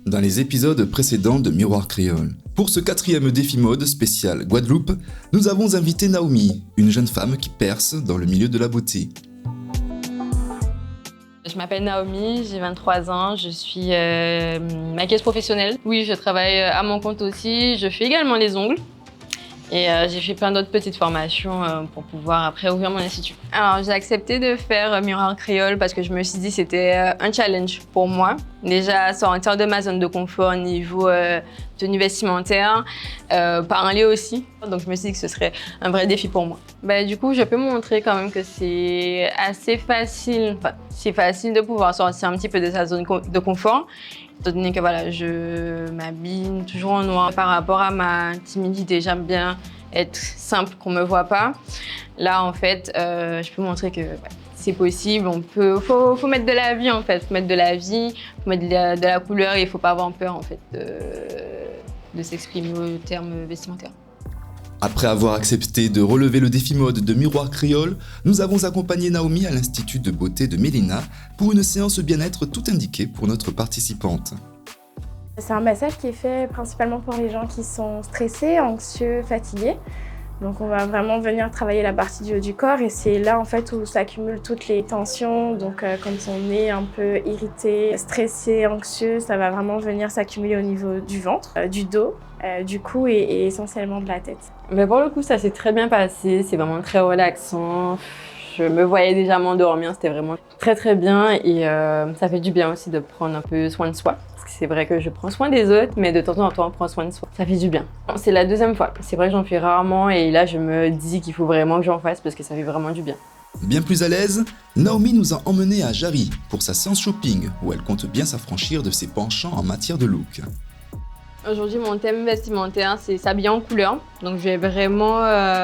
dans les épisodes précédents de Miroir Créole. Pour ce 4e défi mode spécial Guadeloupe, nous avons invité Naomi, une jeune femme qui perce dans le milieu de la beauté. Je m'appelle Naomi, j'ai 23 ans, je suis maquilleuse professionnelle. Oui, je travaille à mon compte aussi, je fais également les ongles. Et j'ai fait plein d'autres petites formations pour pouvoir après ouvrir mon institut. Alors j'ai accepté de faire Miroir Créole parce que je me suis dit que c'était un challenge pour moi. Déjà sortir de ma zone de confort au niveau tenue vestimentaire, parler aussi. Donc je me suis dit que ce serait un vrai défi pour moi. Du coup je peux montrer quand même que c'est assez facile, c'est facile de pouvoir sortir un petit peu de sa zone de confort. Étant donné que voilà, je m'habille toujours en noir par rapport à ma timidité, j'aime bien être simple, qu'on ne me voit pas. Là, en fait, je peux montrer que c'est possible. Faut mettre de la vie, en fait. Faut mettre de la vie, faut mettre de la couleur et il ne faut pas avoir peur, en fait, de s'exprimer au terme vestimentaire. Après avoir accepté de relever le défi mode de Miroir Créole, nous avons accompagné Naomi à l'Institut de beauté de Mélina pour une séance bien-être tout indiquée pour notre participante. C'est un massage qui est fait principalement pour les gens qui sont stressés, anxieux, fatigués. Donc on va vraiment venir travailler la partie du haut du corps et c'est là en fait où s'accumulent toutes les tensions. Donc quand on est un peu irrité, stressé, anxieux, ça va vraiment venir s'accumuler au niveau du ventre, du dos, du cou et essentiellement de la tête. Mais pour le coup, ça s'est très bien passé, c'est vraiment très relaxant. Je me voyais déjà m'endormir, c'était vraiment très très bien et ça fait du bien aussi de prendre un peu soin de soi. C'est vrai que je prends soin des autres, mais de temps en temps, on prend soin de soi. Ça fait du bien. C'est la 2e fois. C'est vrai que j'en fais rarement et là, je me dis qu'il faut vraiment que j'en fasse parce que ça fait vraiment du bien. Bien plus à l'aise, Naomi nous a emmenés à Jarry pour sa séance shopping où elle compte bien s'affranchir de ses penchants en matière de look. Aujourd'hui, mon thème vestimentaire, c'est s'habiller en couleur. Donc, je vais vraiment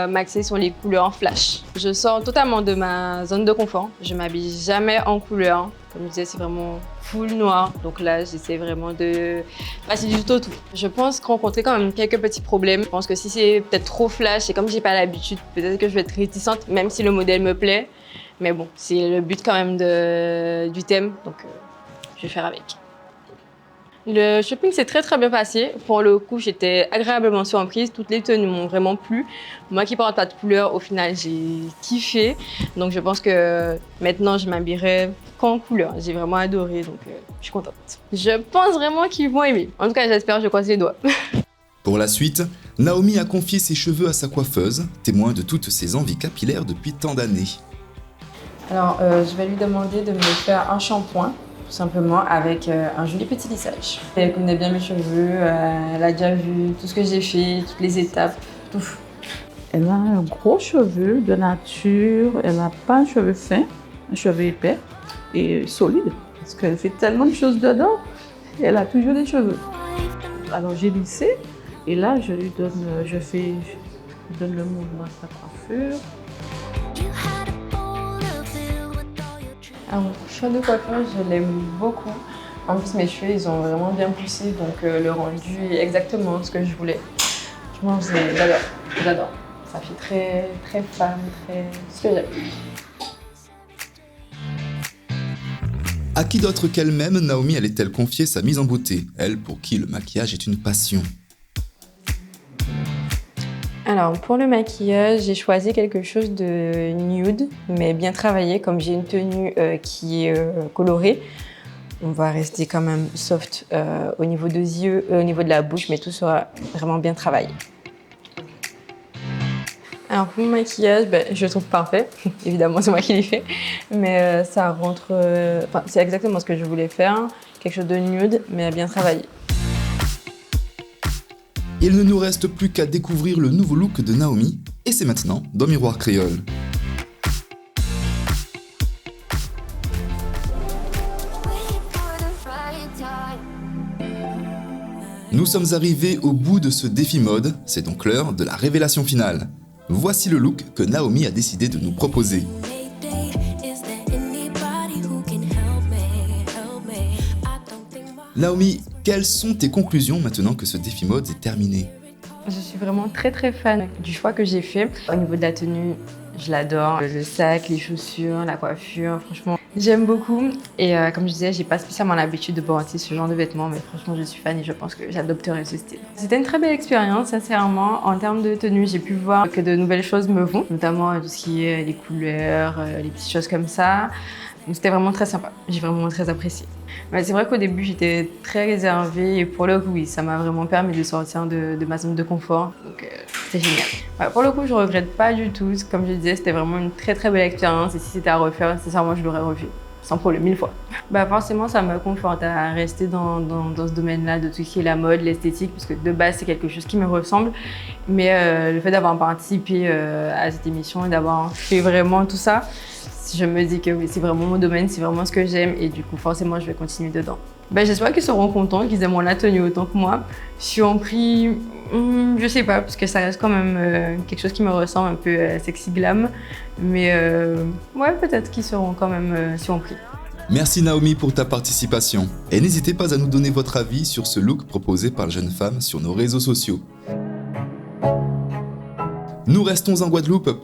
m'axer sur les couleurs flash. Je sors totalement de ma zone de confort. Je m'habille jamais en couleur. Comme je disais, c'est vraiment full noir. Donc là, j'essaie vraiment de passer du tout au tout. Je pense rencontrer quand même quelques petits problèmes. Je pense que si c'est peut-être trop flash et comme j'ai pas l'habitude, peut-être que je vais être réticente, même si le modèle me plaît. Mais bon, c'est le but quand même du thème. Donc, je vais faire avec. Le shopping s'est très très bien passé. Pour le coup, j'étais agréablement surprise. Toutes les tenues m'ont vraiment plu. Moi qui porte pas de couleur, au final, j'ai kiffé. Donc je pense que maintenant, je m'habillerai qu'en couleur. J'ai vraiment adoré, donc je suis contente. Je pense vraiment qu'ils vont aimer. En tout cas, j'espère, je croise les doigts. Pour la suite, Naomi a confié ses cheveux à sa coiffeuse, témoin de toutes ses envies capillaires depuis tant d'années. Alors, je vais lui demander de me faire un shampoing. Tout simplement avec un joli petit lissage. Elle connaît bien mes cheveux, elle a déjà vu tout ce que j'ai fait, toutes les étapes, tout. Elle a un gros cheveu de nature, elle n'a pas un cheveu fin, un cheveu épais et solide. Parce qu'elle fait tellement de choses dedans, elle a toujours des cheveux. Alors j'ai lissé et là je lui donne, je donne le mouvement à sa coiffure. Alors, choix de coiffure, je l'aime beaucoup. En plus, mes cheveux, ils ont vraiment bien poussé, donc le rendu est exactement ce que je voulais. Franchement, j'adore. Ça fait très, très femme, très ce que j'aime. À qui d'autre qu'elle-même, Naomi allait-elle confier sa mise en beauté, elle pour qui le maquillage est une passion? Alors, pour le maquillage, j'ai choisi quelque chose de nude, mais bien travaillé. Comme j'ai une tenue qui est colorée, on va rester quand même soft au niveau des yeux, au niveau de la bouche, mais tout sera vraiment bien travaillé. Alors, pour le maquillage, je le trouve parfait. Évidemment, c'est moi qui l'ai fait. Mais ça rentre... c'est exactement ce que je voulais faire. Quelque chose de nude, mais bien travaillé. Il ne nous reste plus qu'à découvrir le nouveau look de Naomi, et c'est maintenant dans Miroir Créole. Nous sommes arrivés au bout de ce défi mode, c'est donc l'heure de la révélation finale. Voici le look que Naomi a décidé de nous proposer. Naomi, quelles sont tes conclusions maintenant que ce défi mode est terminé? Je suis vraiment très très fan du choix que j'ai fait. Au niveau de la tenue, Je l'adore. Le sac, les chaussures, la coiffure, franchement, j'aime beaucoup. Et comme je disais, j'ai pas spécialement l'habitude de porter ce genre de vêtements, mais franchement, je suis fan et je pense que j'adopterai ce style. C'était une très belle expérience, sincèrement. En termes de tenue, j'ai pu voir que de nouvelles choses me vont, notamment tout ce qui est les couleurs, les petites choses comme ça. Donc c'était vraiment très sympa, j'ai vraiment très apprécié. Mais c'est vrai qu'au début j'étais très réservée et pour le coup oui, ça m'a vraiment permis de sortir de ma zone de confort, donc c'était génial. Ouais, pour le coup je regrette pas du tout, comme je disais c'était vraiment une très très belle expérience et si c'était à refaire, sincèrement je l'aurais revu. Sans problème, 1000 fois. Forcément, ça me conforte à rester dans ce domaine-là, de tout ce qui est la mode, l'esthétique, parce que de base, c'est quelque chose qui me ressemble. Mais le fait d'avoir participé à cette émission et d'avoir fait vraiment tout ça, je me dis que oui, c'est vraiment mon domaine, c'est vraiment ce que j'aime et du coup, forcément, je vais continuer dedans. J'espère qu'ils seront contents, qu'ils aimeront la tenue autant que moi. Sur un prix, je sais pas, parce que ça reste quand même quelque chose qui me ressemble un peu sexy glam. Mais ouais, peut-être qu'ils seront quand même sur un prix. Merci Naomi pour ta participation. Et n'hésitez pas à nous donner votre avis sur ce look proposé par la jeune femme sur nos réseaux sociaux. Nous restons en Guadeloupe.